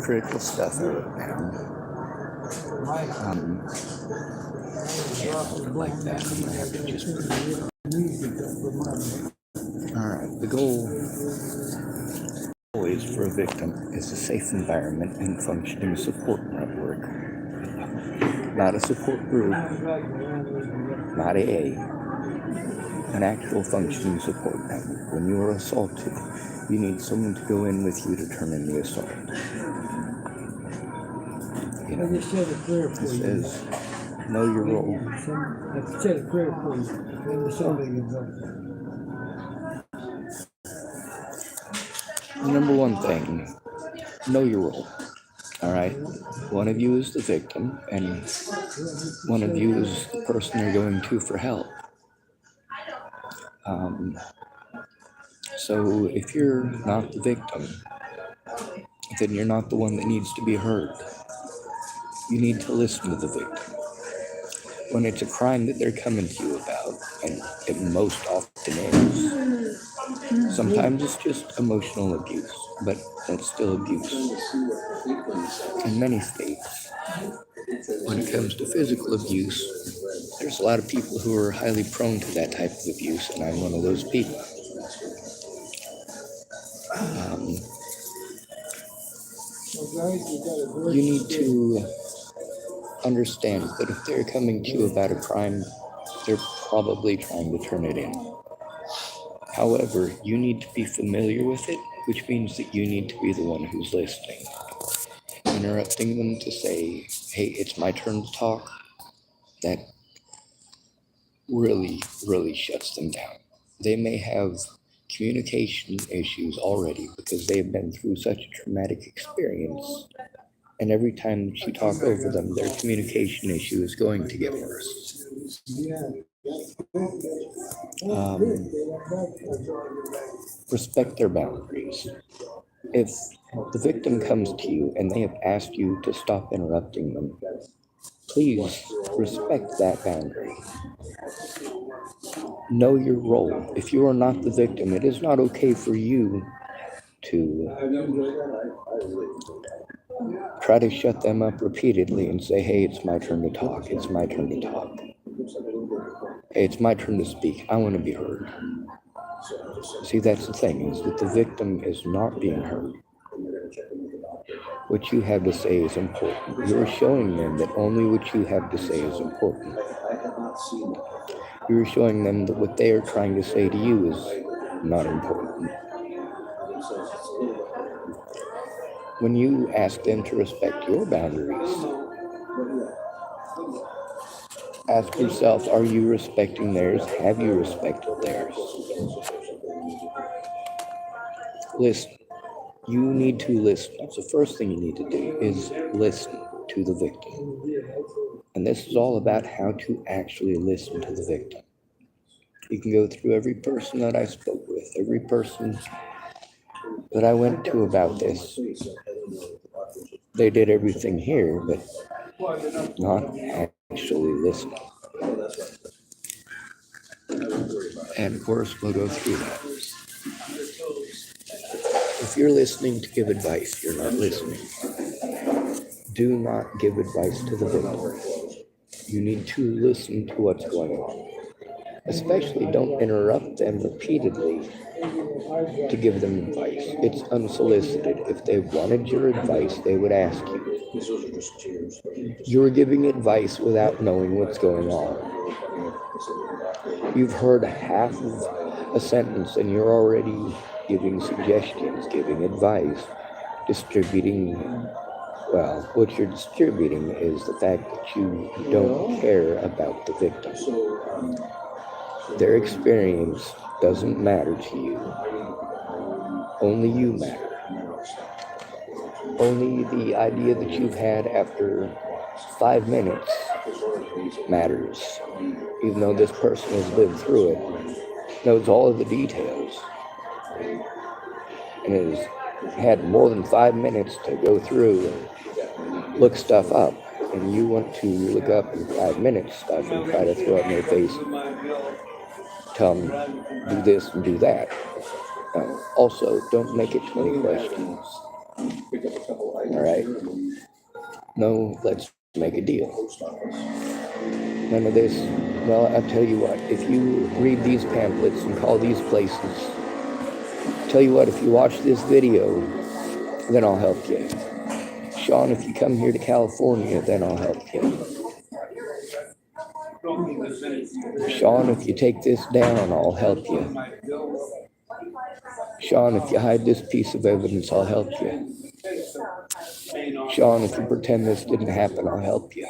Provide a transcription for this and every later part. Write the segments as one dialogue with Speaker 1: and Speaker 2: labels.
Speaker 1: critical stuff I wrote down. Like that. I'm gonna have to just. Alright, the goal always for a victim is a safe environment and functioning support network. Not a support group, not AA, an actual functioning support network. When you are assaulted, you need someone to go in with you to turn in the assault. You know, it says, know your role.
Speaker 2: I've said a prayer for you.
Speaker 1: Number one thing, know your role. Alright? One of you is the victim, and one of you is the person they're going to for help. So if you're not the victim, then you're not the one that needs to be heard. You need to listen to the victim. When it's a crime that they're coming to you about, and it most often is, sometimes it's just emotional abuse, but that's still abuse. In many states, when it comes to physical abuse, there's a lot of people who are highly prone to that type of abuse, and I'm one of those people. You need to understand that if they're coming to you about a crime, they're probably trying to turn it in. However, you need to be familiar with it, which means that you need to be the one who's listening. Interrupting them to say, hey, it's my turn to talk, that really, really shuts them down. They may have communication issues already because they've been through such a traumatic experience, and every time that you talk over them, their communication issue is going to get worse. Respect their boundaries. If the victim comes to you and they have asked you to stop interrupting them, please respect that boundary. Know your role. If you are not the victim, it is not okay for you to try to shut them up repeatedly and say, hey, it's my turn to talk. It's my turn to talk. Hey, it's my turn to speak. I want to be heard. See, that's the thing, is that the victim is not being heard. What you have to say is important. You're showing them that only what you have to say is important. You're showing them that what they are trying to say to you is not important. When you ask them to respect your boundaries, ask yourself, are you respecting theirs? Have you respected theirs? Listen. You need to listen. That's the first thing you need to do, is listen to the victim. And this is all about how to actually listen to the victim. You can go through every person that I spoke with, every person that I went to about this. They did everything here, but not actually listening. And of course, we'll go through that. If you're listening to give advice, you're not listening. Do not give advice to the victim. You need to listen to what's going on. Especially don't interrupt them repeatedly to give them advice. It's unsolicited. If they wanted your advice, they would ask you. You're giving advice without knowing what's going on. You've heard half of a sentence and you're already giving suggestions, giving advice, distributing. Well, what you're distributing is the fact that you don't care about the victim. Their experience doesn't matter to you. Only you matter. Only the idea that you've had after 5 minutes matters. Even though this person has lived through it, knows all of the details, and has had more than 5 minutes to go through and look stuff up, and you want to look up in 5 minutes stuff and try to throw it in their face, tell them, do this and do that. Also, don't make it 20 questions. All right? No, let's make a deal. None of this. Well, I'll tell you what, if you read these pamphlets and call these places, tell you what, if you watch this video, then I'll help you. Sean, if you come here to California, then I'll help you. Sean, if you take this down, I'll help you. Sean, if you hide this piece of evidence, I'll help you. Sean, if you pretend this didn't happen, I'll help you.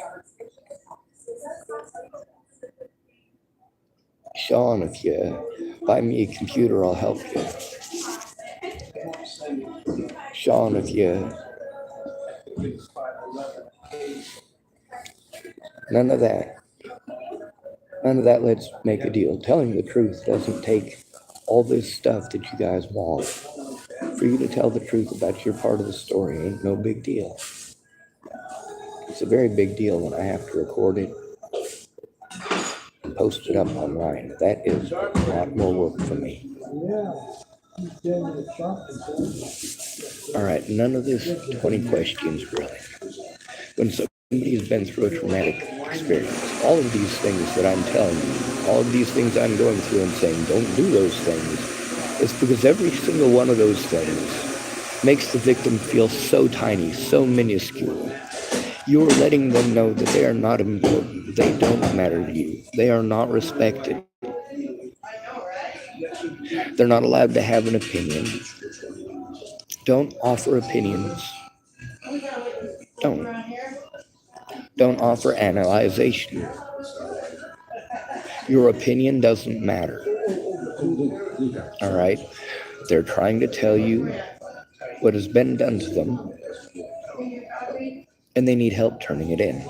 Speaker 1: Sean, if you buy me a computer, I'll help you. Sean, if you... None of that. None of that, let's make a deal. Telling the truth doesn't take all this stuff that you guys want. For you to tell the truth about your part of the story ain't no big deal. It's a very big deal when I have to record it and post it up online. That is a lot more work for me. All right, none of this 20 questions grilling. When somebody's been through a traumatic experience, all of these things that I'm telling you, all of these things I'm going through and saying, don't do those things, it's because every single one of those things makes the victim feel so tiny, so minuscule. You're letting them know that they are not important. They don't matter to you. They are not respected. They're not allowed to have an opinion. Don't offer opinions. Don't offer analyzation. Your opinion doesn't matter. All right? They're trying to tell you what has been done to them, and they need help turning it in.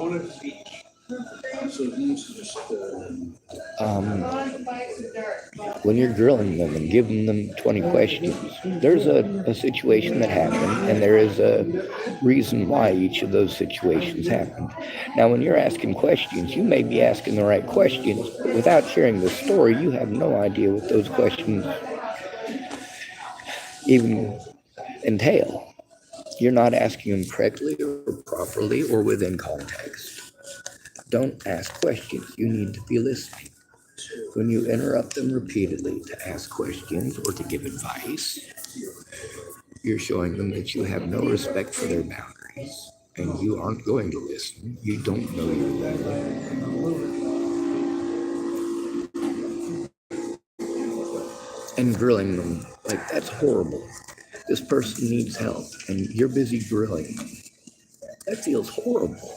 Speaker 1: When you're grilling them and giving them 20 questions, there's a situation that happened, and there is a reason why each of those situations happened. Now, when you're asking questions, you may be asking the right questions, but without hearing the story, you have no idea what those questions even entail. You're not asking them correctly or properly or within context. Don't ask questions. You need to be listening. When you interrupt them repeatedly to ask questions or to give advice, you're showing them that you have no respect for their boundaries and you aren't going to listen. You don't know your level. And grilling them, like, that's horrible. This person needs help and you're busy grilling them. That feels horrible.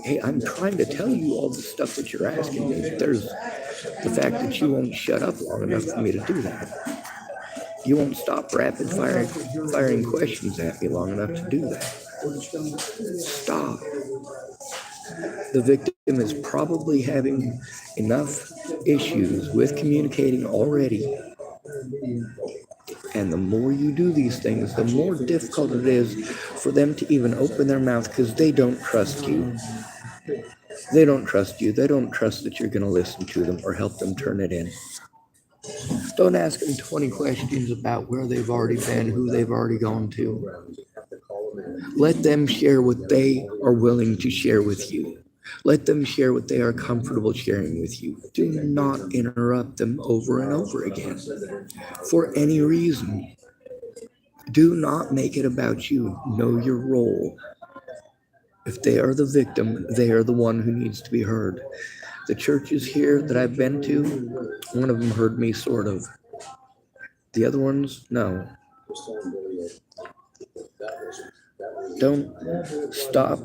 Speaker 1: Hey, I'm trying to tell you all the stuff that you're asking me, but there's the fact that you won't shut up long enough for me to do that. You won't stop rapid firing questions at me long enough to do that. Stop. The victim is probably having enough issues with communicating already. And the more you do these things, the more difficult it is for them to even open their mouth because they don't trust you. They don't trust you. They don't trust that you're going to listen to them or help them turn it in. Don't ask them 20 questions about where they've already been, who they've already gone to. Let them share what they are willing to share with you. Let them share what they are comfortable sharing with you. Do not interrupt them over and over again for any reason. Do not make it about you. Know your role. If they are the victim, they are the one who needs to be heard. The churches here that I've been to, one of them heard me, sort of. The other ones, no. Don't stop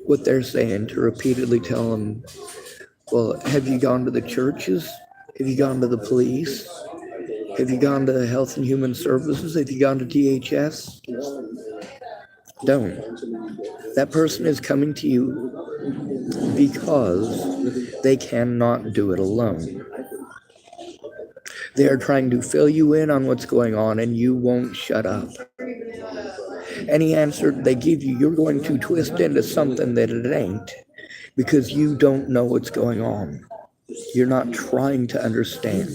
Speaker 1: what they're saying to repeatedly tell them, well, have you gone to the churches? Have you gone to the police? Have you gone to Health and Human Services? Have you gone to DHS? Don't. That person is coming to you because they cannot do it alone. They are trying to fill you in on what's going on and you won't shut up. Any answer they give you, you're going to twist into something that it ain't because you don't know what's going on. You're not trying to understand.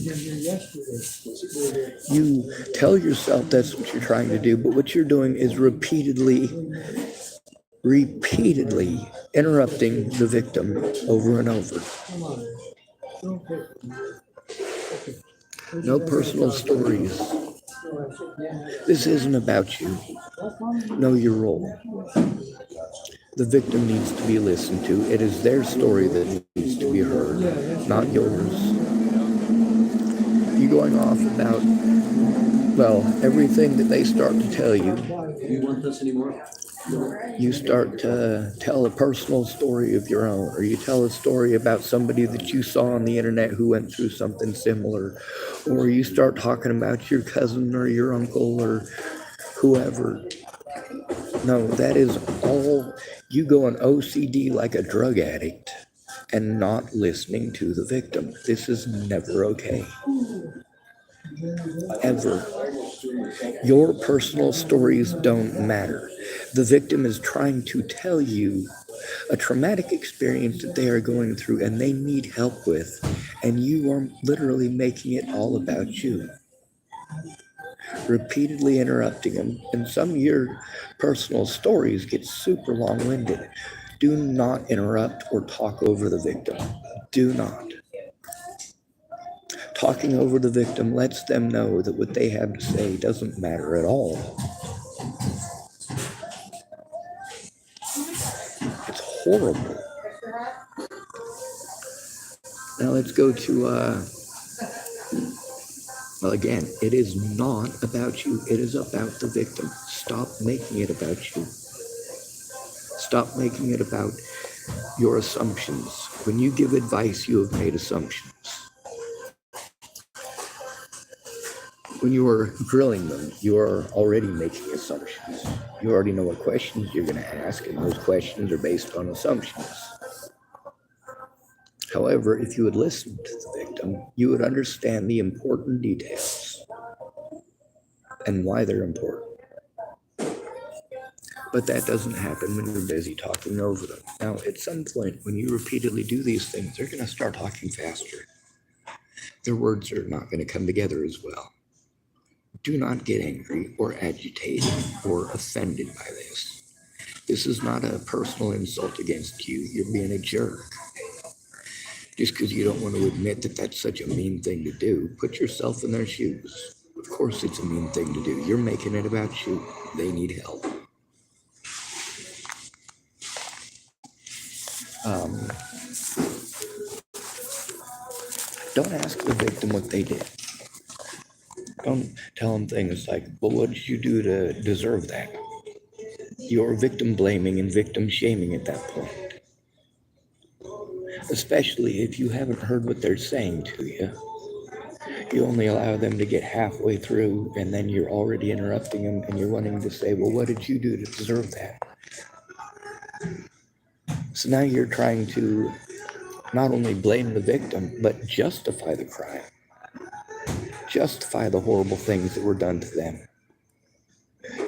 Speaker 1: You tell yourself that's what you're trying to do, but what you're doing is repeatedly interrupting the victim over and over. No personal stories. This isn't about you. Know your role. The victim needs to be listened to. It is their story that needs to be heard, not yours. You going off about, well, everything that they start to tell you.
Speaker 2: You want this anymore?
Speaker 1: You start to tell a personal story of your own, or you tell a story about somebody that you saw on the internet who went through something similar, or you start talking about your cousin or your uncle or whoever. No, that is all. You go on OCD like a drug addict and not listening to the victim. This is never okay. Ever. Your personal stories don't matter. The victim is trying to tell you a traumatic experience that they are going through and they need help with, and you are literally making it all about you. Repeatedly interrupting them, and some of your personal stories get super long-winded. Do not interrupt or talk over the victim. Do not. Talking over the victim lets them know that what they have to say doesn't matter at all. It's horrible. Now let's go to, well, again, it is not about you. It is about the victim. Stop making it about you. Stop making it about your assumptions. When you give advice, you have made assumptions. When you are grilling them, you are already making assumptions. You already know what questions you're going to ask, and those questions are based on assumptions. However, if you would listen to the victim, you would understand the important details and why they're important. But that doesn't happen when you're busy talking over them. Now, at some point, when you repeatedly do these things, they're going to start talking faster. Their words are not going to come together as well. Do not get angry or agitated or offended by this. This is not a personal insult against you. You're being a jerk. Just because you don't want to admit that that's such a mean thing to do, put yourself in their shoes. Of course it's a mean thing to do. You're making it about you. They need help. Don't ask the victim what they did. Don't tell them things like, well, what did you do to deserve that? You're victim blaming and victim shaming at that point. Especially if you haven't heard what they're saying to you. You only allow them to get halfway through, and then you're already interrupting them, and you're wanting to say, well, what did you do to deserve that? So now you're trying to not only blame the victim, but justify the crime. Justify the horrible things that were done to them.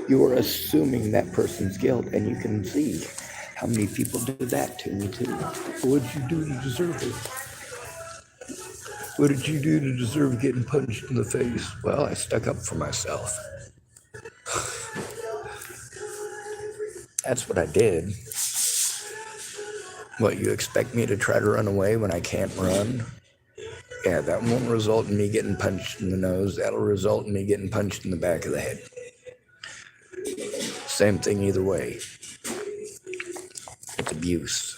Speaker 1: You are assuming that person's guilt, and you can see how many people did that to me too. What did you do to deserve it? What did you do to deserve getting punched in the face? Well, I stuck up for myself. That's what I did. What, you expect me to try to run away when I can't run? Yeah, that won't result in me getting punched in the nose. That'll result in me getting punched in the back of the head. Same thing either way. It's abuse.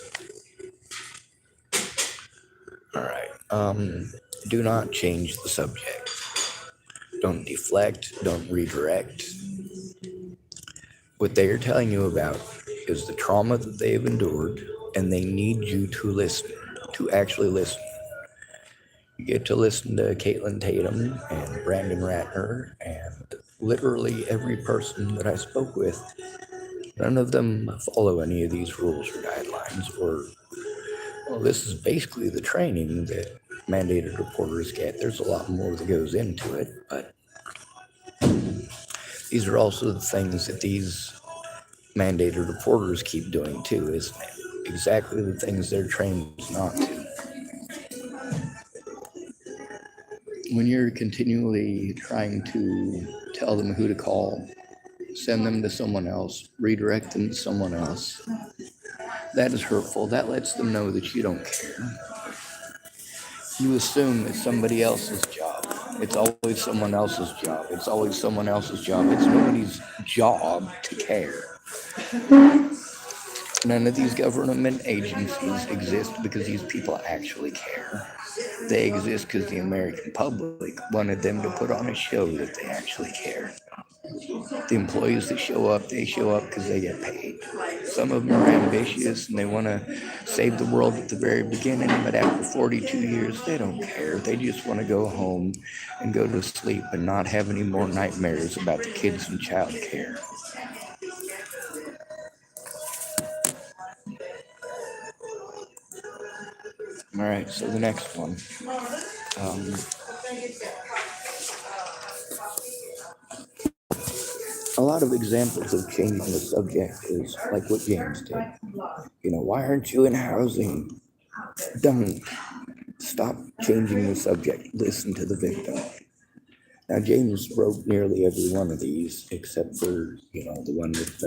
Speaker 1: All right. Do not change the subject. Don't deflect. Don't redirect. What they are telling you about is the trauma that they've endured, and they need you to listen, to actually listen. You get to listen to Caitlin Tatum and Brandon Ratner and literally every person that I spoke with. None of them follow any of these rules or guidelines, or, well, this is basically the training that mandated reporters get. There's a lot more that goes into it, but these are also the things that these mandated reporters keep doing too, isn't it? Exactly the things they're trained not to. when you're continually trying to tell them who to call, send them to someone else, redirect them to someone else, that is hurtful. That lets them know that you don't care. You assume it's somebody else's job. It's always someone else's job. It's always someone else's job. It's nobody's job to care. None of these government agencies exist because these people actually care. They exist because the American public wanted them to put on a show that they actually care. The employees that show up, they show up because they get paid. Some of them are ambitious and they want to save the world at the very beginning, but after 42 years, they don't care. They just want to go home and go to sleep and not have any more nightmares about the kids and child care. All right, so the next one. A lot of examples of changing the subject is like what James did. Why aren't you in housing? Don't. Stop changing the subject. Listen to the victim. Now, James wrote nearly every one of these except for, the one with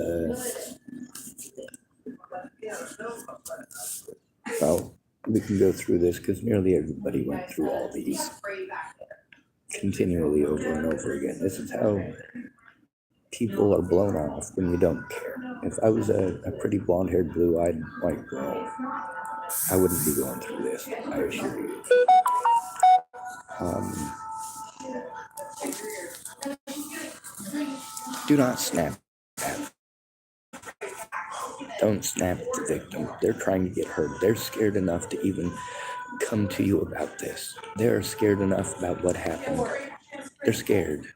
Speaker 1: well, we can go through this because nearly everybody went through all these continually over and over again. This is how people are blown off when you don't care. If I was a pretty blonde-haired, blue-eyed white girl, I wouldn't be going through this, I assure you. Do not snap at them. Don't snap at the victim. They're trying to get hurt. They're scared enough to even come to you about this. They're scared enough about what happened. They're scared.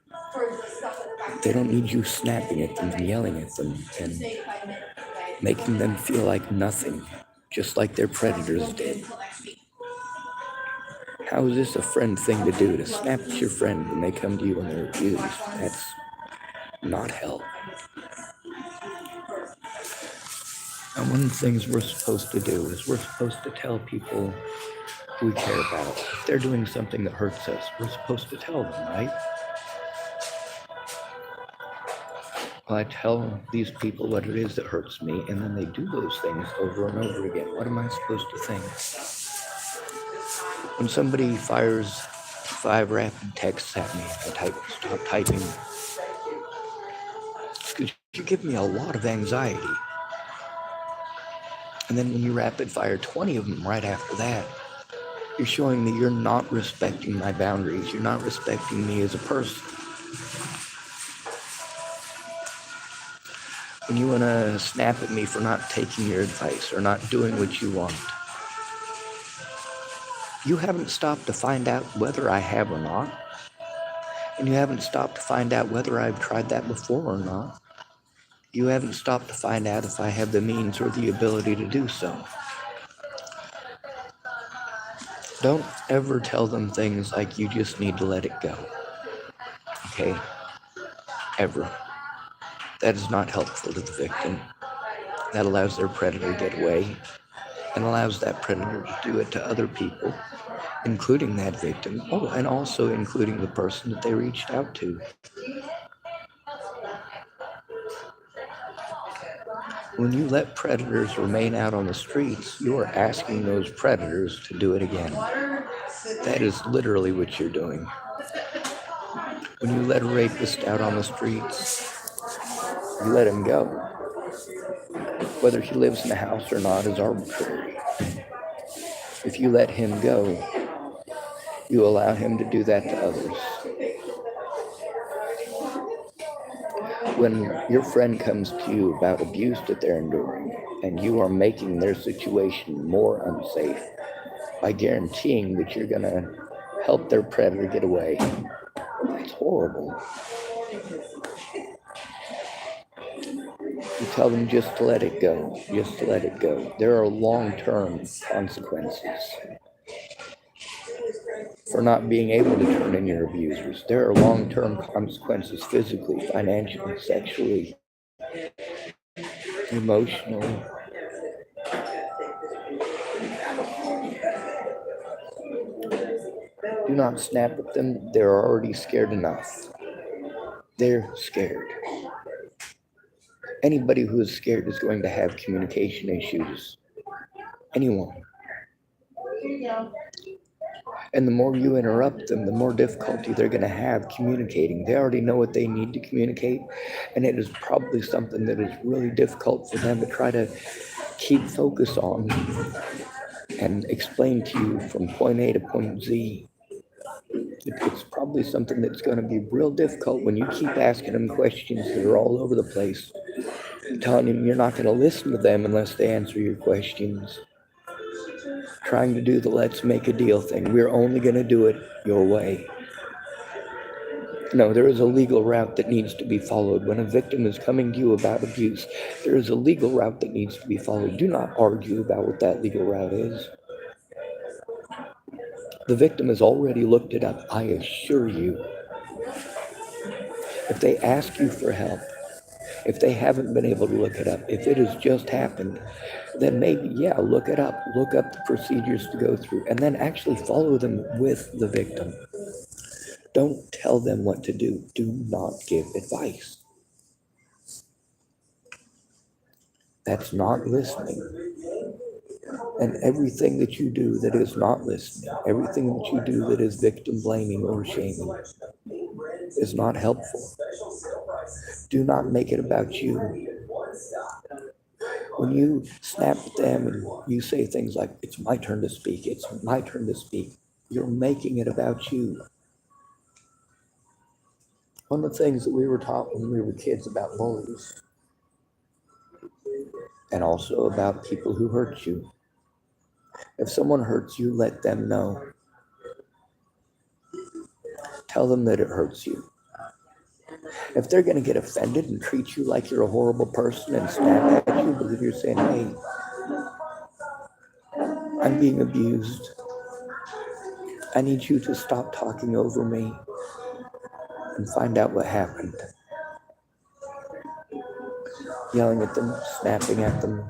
Speaker 1: They don't need you snapping at them and yelling at them and making them feel like nothing, just like their predators did. How is this a friend thing to do, to snap at your friend when they come to you and they're abused? That's not help. And one of the things we're supposed to do is we're supposed to tell people we care about. If they're doing something that hurts us, we're supposed to tell them, right? Well, I tell these people what it is that hurts me, and then they do those things over and over again. What am I supposed to think? When somebody fires 5 rapid texts at me, I stop typing. Because you give me a lot of anxiety. And then when you rapid fire 20 of them right after that, you're showing me you're not respecting my boundaries. You're not respecting me as a person. When you want to snap at me for not taking your advice or not doing what you want, you haven't stopped to find out whether I have or not. And you haven't stopped to find out whether I've tried that before or not. You haven't stopped to find out if I have the means or the ability to do so. Don't ever tell them things like you just need to let it go. Okay? Ever. That is not helpful to the victim. That allows their predator to get away and allows that predator to do it to other people, including that victim, and also including the person that they reached out to. When you let predators remain out on the streets, you are asking those predators to do it again. That is literally what you're doing. When you let a rapist out on the streets, you let him go. Whether he lives in the house or not is arbitrary. If you let him go, you allow him to do that to others. When your friend comes to you about abuse that they're enduring, and you are making their situation more unsafe by guaranteeing that you're going to help their predator get away, that's horrible. You tell them just to let it go, just to let it go. There are long-term consequences for not being able to turn in your abusers. There are long-term consequences physically, financially, sexually, emotionally. Do Do not snap at them. They're already scared enough. They're scared. Anybody who is scared is going to have communication issues. Anyone. And the more you interrupt them, the more difficulty they're going to have communicating. They already know what they need to communicate, and it is probably something that is really difficult for them to try to keep focus on and explain to you from point A to point Z. It's probably something that's going to be real difficult when you keep asking them questions that are all over the place, telling them you're not going to listen to them unless they answer your questions. Trying to do the let's make a deal thing. We're only going to do it your way. No, there is a legal route that needs to be followed. When a victim is coming to you about abuse, there is a legal route that needs to be followed. Do not argue about what that legal route is. The victim has already looked it up, I assure you. If they ask you for help, if they haven't been able to look it up, if it has just happened, then maybe, yeah, look it up. Look up the procedures to go through, and then actually follow them with the victim. Don't tell them what to do. Do not give advice. That's not listening. And everything that you do that is not listening, everything that you do that is victim blaming or shaming is not helpful. Do not make it about you. When you snap at them and you say things like, it's my turn to speak, it's my turn to speak, you're making it about you. One of the things that we were taught when we were kids about bullies, and also about people who hurt you. If someone hurts you, let them know. Tell them that it hurts you. If they're going to get offended and treat you like you're a horrible person and snap at you because you're saying, hey, I'm being abused. I need you to stop talking over me and find out what happened. Yelling at them, snapping at them,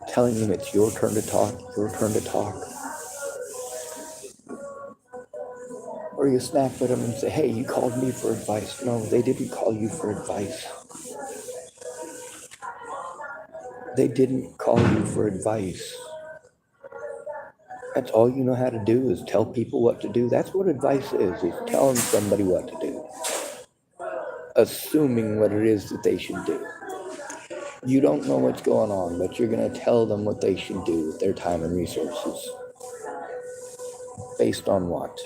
Speaker 1: telling them it's your turn to talk, your turn to talk. Or you snap at them and say, hey, you called me for advice. No, they didn't call you for advice. They didn't call you for advice. That's all you know how to do is tell people what to do. That's what advice is telling somebody what to do. Assuming what it is that they should do. You don't know what's going on, but you're going to tell them what they should do with their time and resources. Based on what?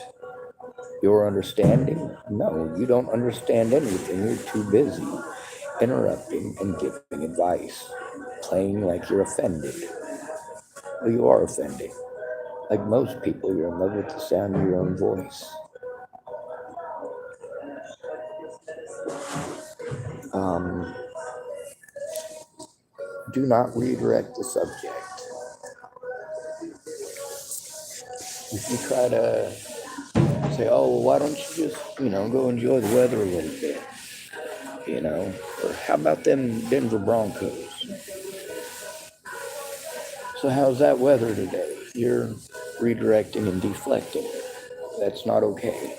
Speaker 1: Your understanding? No, you don't understand anything. You're too busy interrupting and giving advice, playing like you're offended. Well, you are offended. Like most people, you're in love with the sound of your own voice. Do not redirect the subject. If you try to say, oh, well, why don't you just, go enjoy the weather a little bit, or how about them Denver Broncos? So how's that weather today? You're redirecting and deflecting. That's not okay.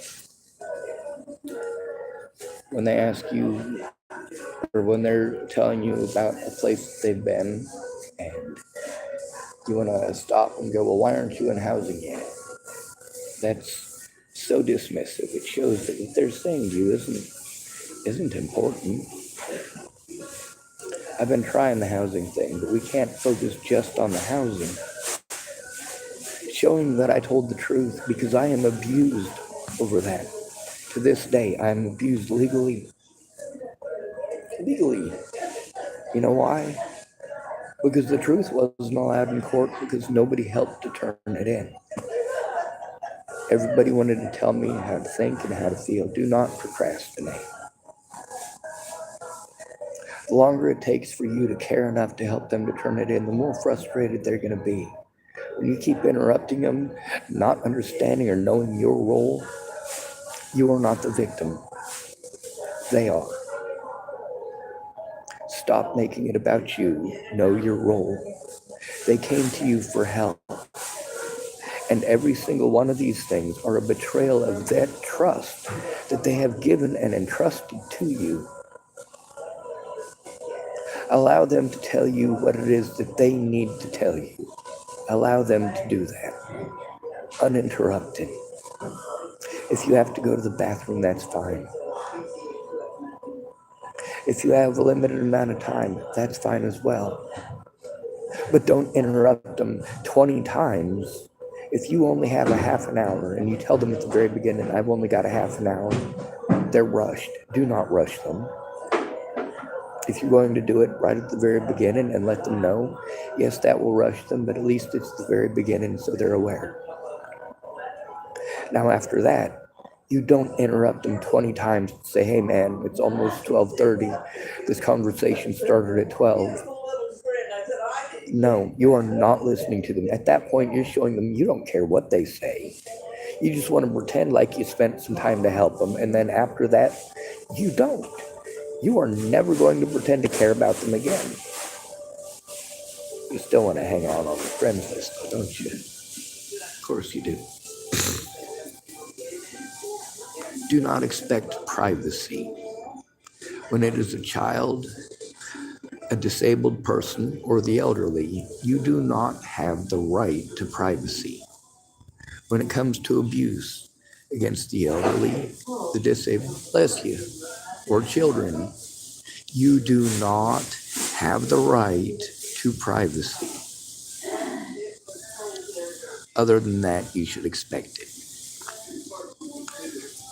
Speaker 1: When they ask you, or when they're telling you about a place that they've been, and you want to stop and go, well, why aren't you in housing yet? That's so dismissive. It shows that what they're saying to you isn't important. I've been trying the housing thing, but we can't focus just on the housing. Showing that I told the truth, because I am abused over that. To this day, I am abused legally. Legally. You know why? Because the truth wasn't allowed in court because nobody helped to turn it in. Everybody wanted to tell me how to think and how to feel. Do not procrastinate. The longer it takes for you to care enough to help them to turn it in, the more frustrated they're going to be. When you keep interrupting them, not understanding or knowing your role, you are not the victim. They are. Stop making it about you. Know your role. They came to you for help. And every single one of these things are a betrayal of that trust that they have given and entrusted to you. Allow them to tell you what it is that they need to tell you. Allow them to do that, uninterrupted. If you have to go to the bathroom, that's fine. If you have a limited amount of time, that's fine as well. But don't interrupt them 20 times. If you only have a half an hour and you tell them at the very beginning, I've only got a half an hour, they're rushed. Do not rush them. If you're going to do it right at the very beginning and let them know, yes, that will rush them, but at least it's the very beginning so they're aware. Now after that, you don't interrupt them 20 times and say, hey man, it's almost 12:30. This conversation started at 12. No, you are not listening to them. At that point, you're showing them you don't care what they say. You just want to pretend like you spent some time to help them. And then after that, you don't. You are never going to pretend to care about them again. You still want to hang out on the friends list, don't you? Of course you do. Do not expect privacy. When it is a child, a disabled person, or the elderly, you do not have the right to privacy. When it comes to abuse against the elderly, the disabled, bless you, or children, you do not have the right to privacy. Other than that, you should expect it.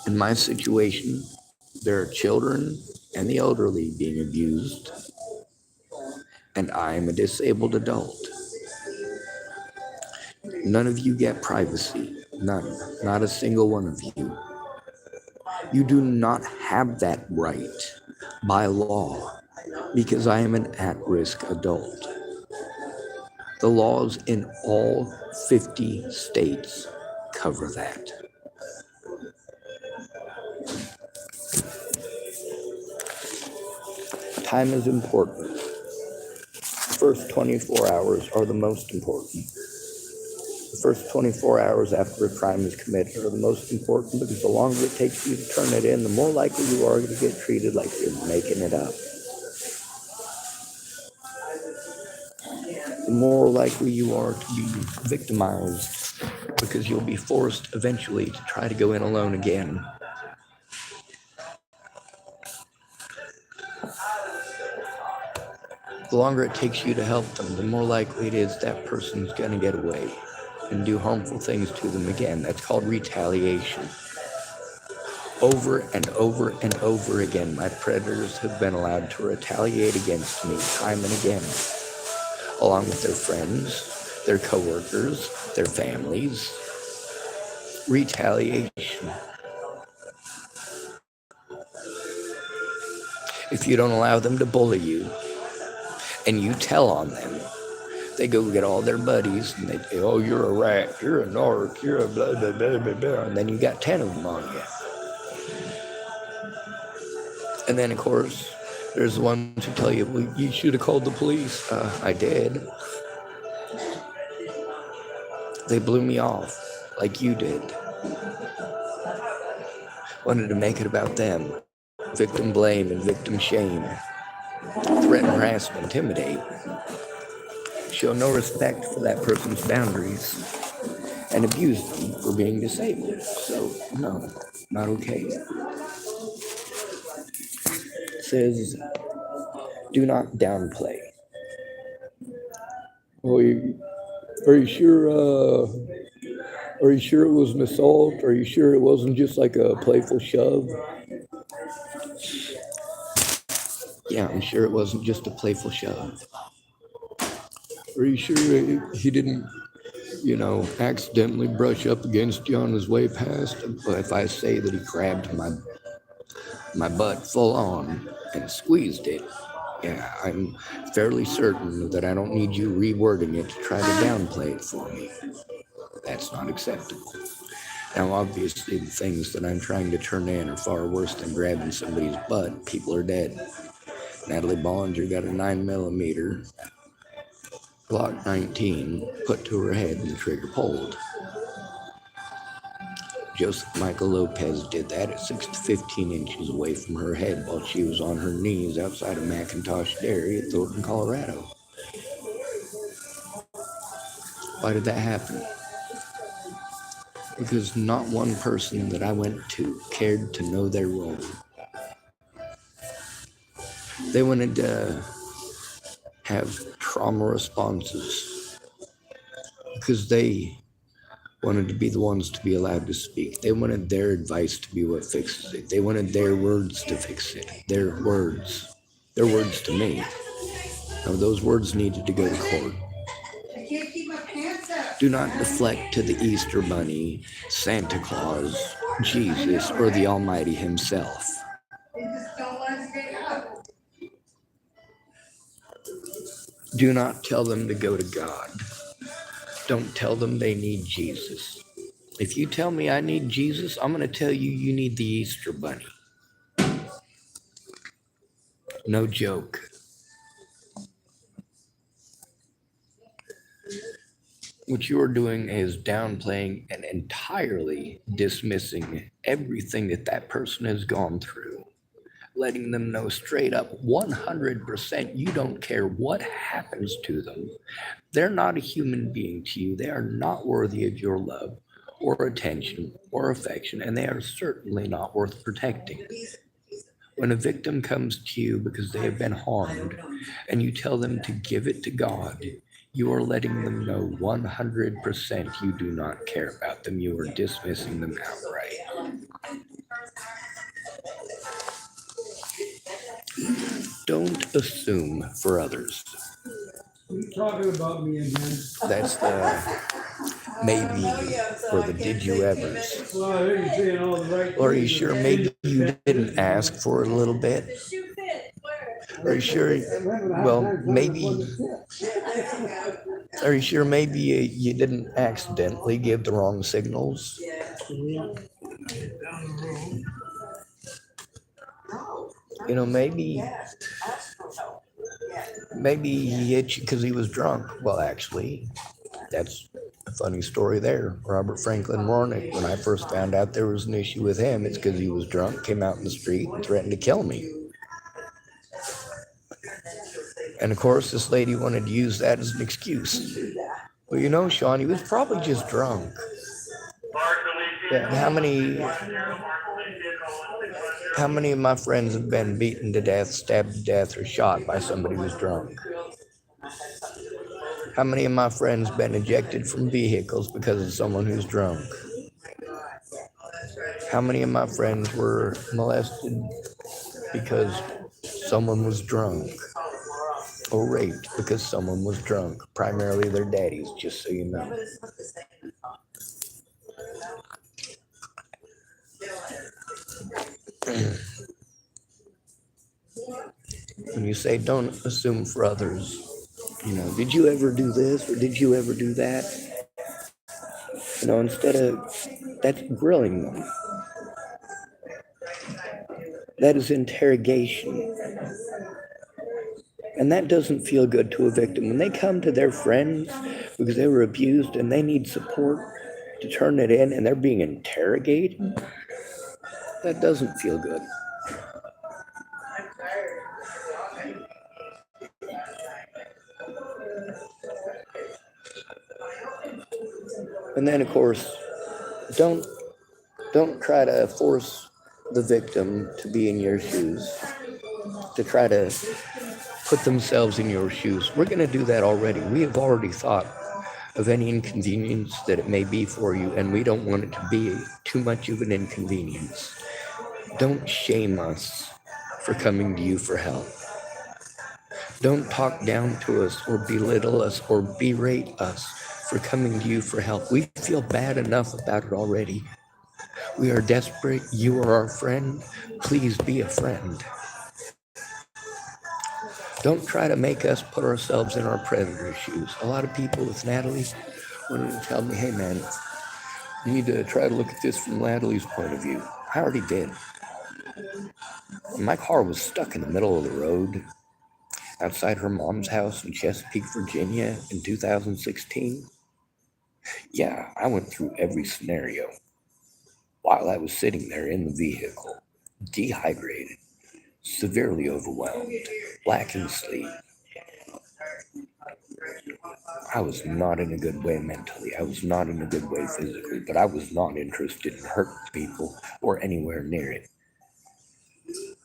Speaker 1: In my situation, there are children and the elderly being abused, and I am a disabled adult. None of you get privacy. None. Not a single one of you. You do not have that right by law because I am an at-risk adult. The laws in all 50 states cover that. Time is important. The first 24 hours are the most important. The first 24 hours after a crime is committed are the most important because the longer it takes you to turn it in, the more likely you are to get treated like you're making it up. The more likely you are to be victimized because you'll be forced eventually to try to go in alone again. The longer it takes you to help them, the more likely it is that person's going to get away and do harmful things to them again. That's called retaliation. Over and over and over again, my predators have been allowed to retaliate against me time and again, along with their friends, their coworkers, their families. Retaliation. If you don't allow them to bully you, and you tell on them, they go get all their buddies and they say, oh, you're a rat, you're a narc, you're a blah, blah, blah, blah, blah, and then you got 10 of them on you. And then, of course, there's the ones who tell you, well, you should have called the police. I did. They blew me off like you did. Wanted to make it about them. Victim blame and victim shame. Threaten, harass, and intimidate. Show no respect for that person's boundaries and abuse them for being disabled. So, no, not okay. It says, do not downplay. Well, are you sure it was an assault? Are you sure it wasn't just like a playful shove? Yeah, I'm sure it wasn't just a playful shove. Are you sure he didn't, accidentally brush up against you on his way past? But if I say that he grabbed my butt full on and squeezed it, yeah, I'm fairly certain that I don't need you rewording it to try to downplay it for me. That's not acceptable. Now, obviously, the things that I'm trying to turn in are far worse than grabbing somebody's butt. People are dead. Natalie Bollinger got a 9mm Glock 19 put to her head and the trigger pulled. Joseph Michael Lopez did that at 6 to 15 inches away from her head while she was on her knees outside of McIntosh Dairy at Thornton, Colorado. Why did that happen? Because not one person that I went to cared to know their role. They wanted to have trauma responses because they wanted to be the ones to be allowed to speak. They wanted their advice to be what fixes it. They wanted their words to fix it. Their words to me. Now, those words needed to go to court. Do not deflect to the Easter Bunny, Santa Claus, Jesus, or the Almighty Himself. Do not tell them to go to God. Don't tell them they need Jesus. If you tell me I need Jesus, I'm going to tell you you need the Easter Bunny. No joke. What you are doing is downplaying and entirely dismissing everything that person has gone through. Letting them know straight up 100% you don't care what happens to them. They're not a human being to you. They are not worthy of your love or attention or affection, and they are certainly not worth protecting. When a victim comes to you because they have been harmed and you tell them to give it to God, you are letting them know 100% you do not care about them. You are dismissing them outright. Don't assume for others.
Speaker 2: You talking about me again?
Speaker 1: That's the maybe or the did you evers.
Speaker 2: Well, I heard you saying all the right
Speaker 1: Or are you
Speaker 2: things.
Speaker 1: sure maybe you didn't ask for it a little bit? Are you sure? Well, maybe. Are you sure maybe you didn't accidentally give the wrong signals? You know, maybe he hit you because he was drunk. Well, actually, that's a funny story there. Robert Franklin Warnick, when I first found out there was an issue with him, it's because he was drunk, came out in the street and threatened to kill me. And of course, this lady wanted to use that as an excuse. Well, you know, Sean, he was probably just drunk. Yeah, how many of my friends have been beaten to death, stabbed to death, or shot by somebody who's drunk? How many of my friends been ejected from vehicles because of someone who's drunk? How many of my friends were molested because someone was drunk? Or raped because someone was drunk? Primarily their daddies, just so you know. When you say don't assume for others, you know, did you ever do this or did you ever do that? You know, instead of, that's grilling them. That is interrogation. And that doesn't feel good to a victim. When they come to their friends because they were abused and they need support to turn it in and they're being interrogated, that doesn't feel good. And then, of course, don't try to force the victim to be in your shoes, to try to put themselves in your shoes. We're going to do that already. We have already thought of any inconvenience that it may be for you, and we don't want it to be too much of an inconvenience. Don't shame us for coming to you for help. Don't talk down to us or belittle us or berate us for coming to you for help. We feel bad enough about it already. We are desperate. You are our friend. Please be a friend. Don't try to make us put ourselves in our predator's shoes. A lot of people with Natalie wanted to tell me, hey man, you need to try to look at this from Natalie's point of view. I already did. My car was stuck in the middle of the road outside her mom's house in Chesapeake, Virginia in 2016. Yeah, I went through every scenario. while I was sitting there in the vehicle, dehydrated, severely overwhelmed, lacking sleep. I was not in a good way mentally. I was not in a good way physically, but I was not interested in hurting people or anywhere near it.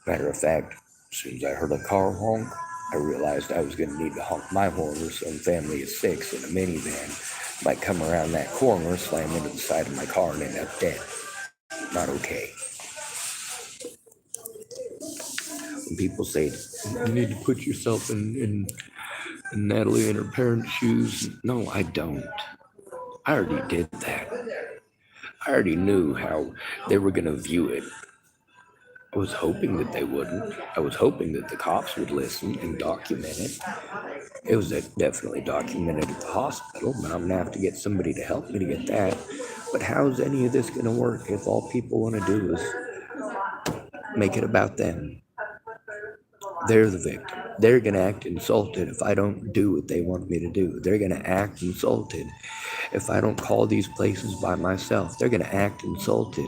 Speaker 1: Matter of fact, as soon as I heard a car honk, I realized I was going to need to honk my horn, or some family of 6 in a minivan might come around that corner, slam into the side of my car, and end up dead. Not okay. When people say, you need to put yourself in Natalie and her parents' shoes, no, I don't. I already did that. I already knew how they were going to view it. I was hoping that they wouldn't. I was hoping that the cops would listen and document it. It was definitely documented at the hospital, but I'm going to have to get somebody to help me to get that. But how's any of this going to work if all people want to do is make it about them? They're the victim. They're going to act insulted if I don't do what they want me to do. They're going to act insulted if I don't call these places by myself. They're going to act insulted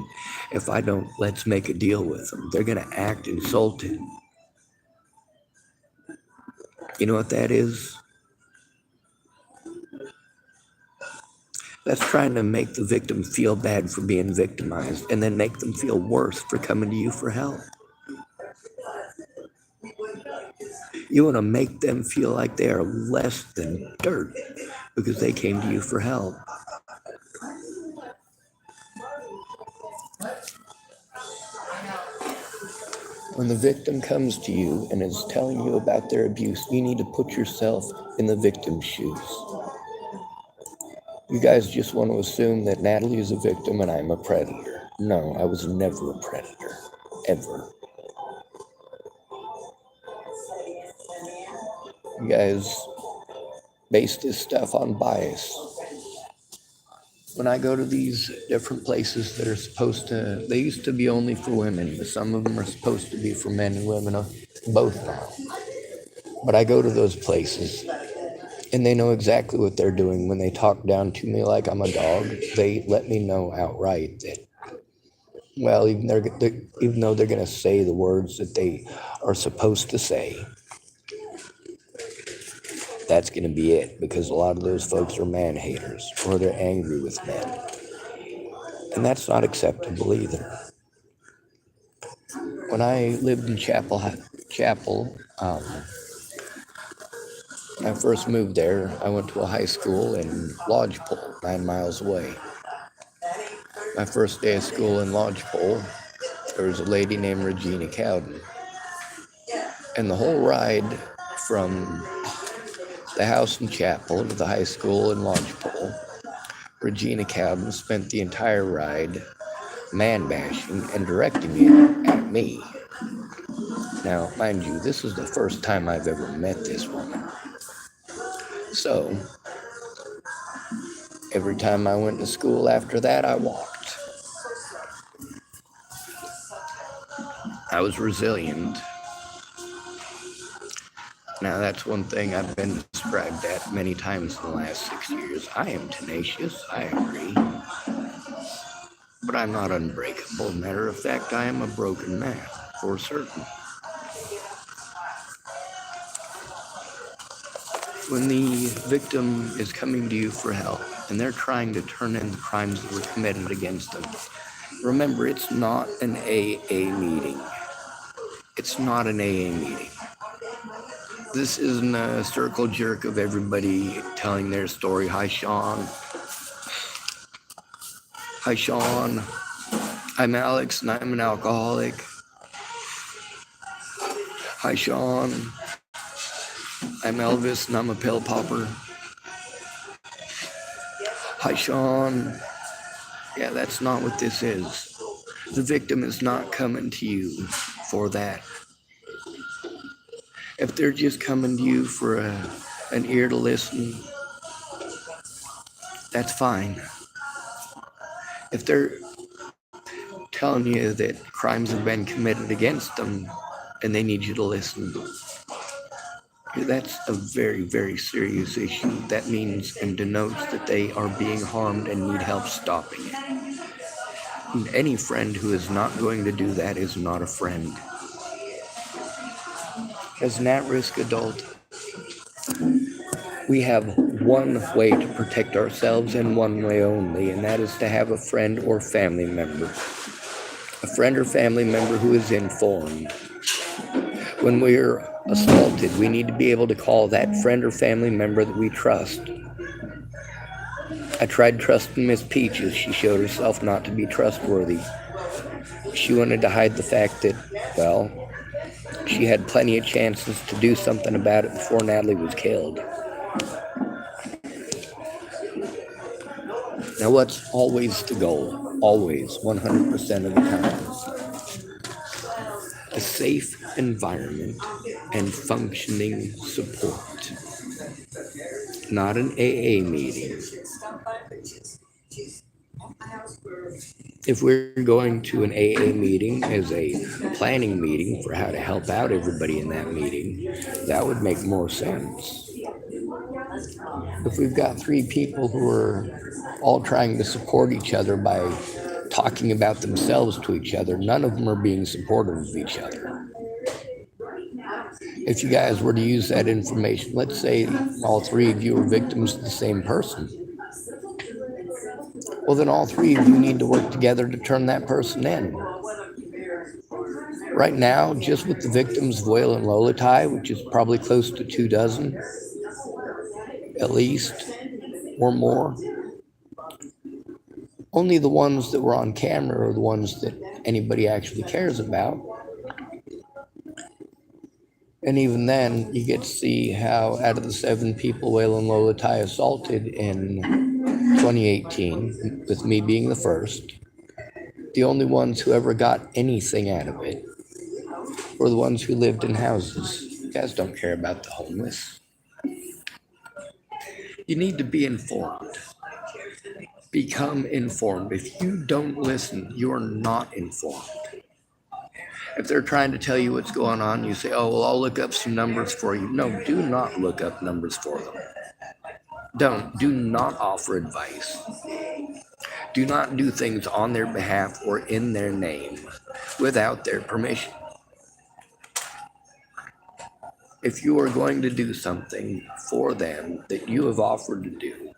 Speaker 1: if I don't let's make a deal with them. They're going to act insulted. You know what that is? That's trying to make the victim feel bad for being victimized and then make them feel worse for coming to you for help. You want to make them feel like they are less than dirt because they came to you for help. When the victim comes to you and is telling you about their abuse, you need to put yourself in the victim's shoes. You guys just want to assume that Natalie is a victim and I'm a predator. No, I was never a predator. Ever. You guys base this stuff on bias. When I go to these different places that are supposed to, they used to be only for women, but some of them are supposed to be for men and women, both now. But I go to those places and they know exactly what they're doing. When they talk down to me like I'm a dog, they let me know outright that, well, even though they're going to say the words that they are supposed to say, that's going to be it, because a lot of those folks are man haters or they're angry with men. And that's not acceptable either. When I lived in Chapel, I first moved there. I went to a high school in Lodgepole, 9 miles away. My first day of school in Lodgepole, there was a lady named Regina Cowden. And the whole ride from the house in Chapel to the high school in Lodgepole, Regina Cowden spent the entire ride man-bashing and directing it at me. Now, mind you, this is the first time I've ever met this woman. So, every time I went to school after that, I walked. I was resilient. Now, that's one thing I've been described at many times in the last 6 years. I am tenacious, I agree. But I'm not unbreakable. Matter of fact, I am a broken man, for certain. When the victim is coming to you for help and they're trying to turn in the crimes that were committed against them, remember, it's not an AA meeting. It's not an AA meeting. This isn't a circle jerk of everybody telling their story. Hi, Sean. Hi, Sean. I'm Alex and I'm an alcoholic. Hi, Sean. I'm Elvis and I'm a pill popper. Hi, Sean. Yeah, that's not what this is. The victim is not coming to you for that. If they're just coming to you for an ear to listen, that's fine. If they're telling you that crimes have been committed against them and they need you to listen, that's a very, very serious issue. That means and denotes that they are being harmed and need help stopping it. And any friend who is not going to do that is not a friend. As an at-risk adult, we have one way to protect ourselves and one way only, and that is to have a friend or family member. A friend or family member who is informed. When we're assaulted, we need to be able to call that friend or family member that we trust. I tried trusting Miss Peaches. She showed herself not to be trustworthy. She wanted to hide the fact that, well, she had plenty of chances to do something about it before Natalie was killed. Now, what's always the goal? Always, 100% of the time. A safe environment and functioning support. Not an AA meeting. If we're going to an AA meeting as a planning meeting for how to help out everybody in that meeting, that would make more sense. If we've got 3 people who are all trying to support each other by talking about themselves to each other, none of them are being supportive of each other. If you guys were to use that information, let's say all 3 of you are victims of the same person. Well, then all 3 of you need to work together to turn that person in. Right now, just with the victims of Waylon Lolotai, which is probably close to 2 dozen, at least, or more, only the ones that were on camera are the ones that anybody actually cares about. And even then, you get to see how out of the 7 people Waylon Lolotai assaulted in 2018, with me being the first, the only ones who ever got anything out of it were the ones who lived in houses. You guys don't care about the homeless. You need to be informed. Become informed. If you don't listen, you're not informed. If they're trying to tell you what's going on, you say, oh, well, I'll look up some numbers for you. No, do not look up numbers for them. Do not offer advice. Do not do things on their behalf or in their name without their permission. If you are going to do something for them that you have offered to do,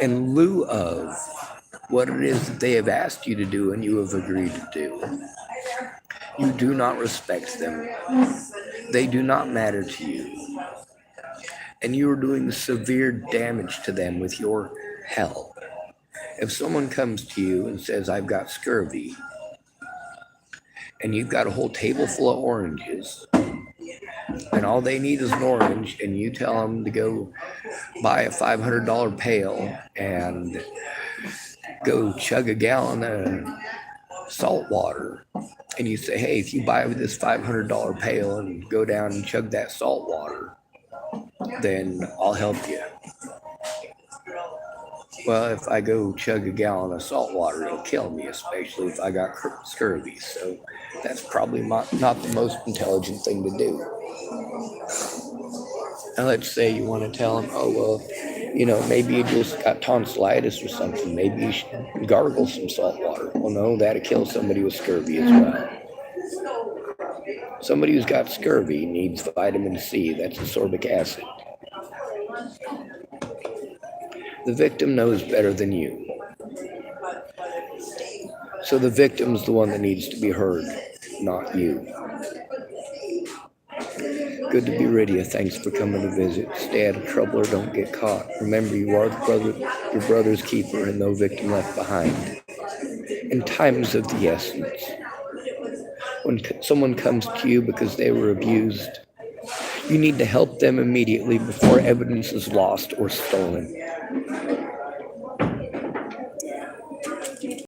Speaker 1: in lieu of what it is that they have asked you to do and you have agreed to do, you do not respect them. They do not matter to you. And you are doing severe damage to them with your help. If someone comes to you and says, I've got scurvy, and you've got a whole table full of oranges, and all they need is an orange, and you tell them to go buy a $500 pail and go chug a gallon of salt water, and you say, hey, if you buy this $500 pail and go down and chug that salt water, then I'll help you. Well, if I go chug a gallon of salt water, it'll kill me, especially if I got scurvy. So that's probably not the most intelligent thing to do. Now, let's say you want to tell them, oh, well, maybe you just got tonsillitis or something. Maybe you should gargle some salt water. Well, no, that'll kill somebody with scurvy as well. Somebody who's got scurvy needs vitamin C. That's ascorbic acid. The victim knows better than you. So the victim's the one that needs to be heard, not you. Good to be rid of you. Thanks for coming to visit. Stay out of trouble or don't get caught. Remember, you are your brother's keeper and no victim left behind. In times of the essence, when someone comes to you because they were abused, you need to help them immediately before evidence is lost or stolen.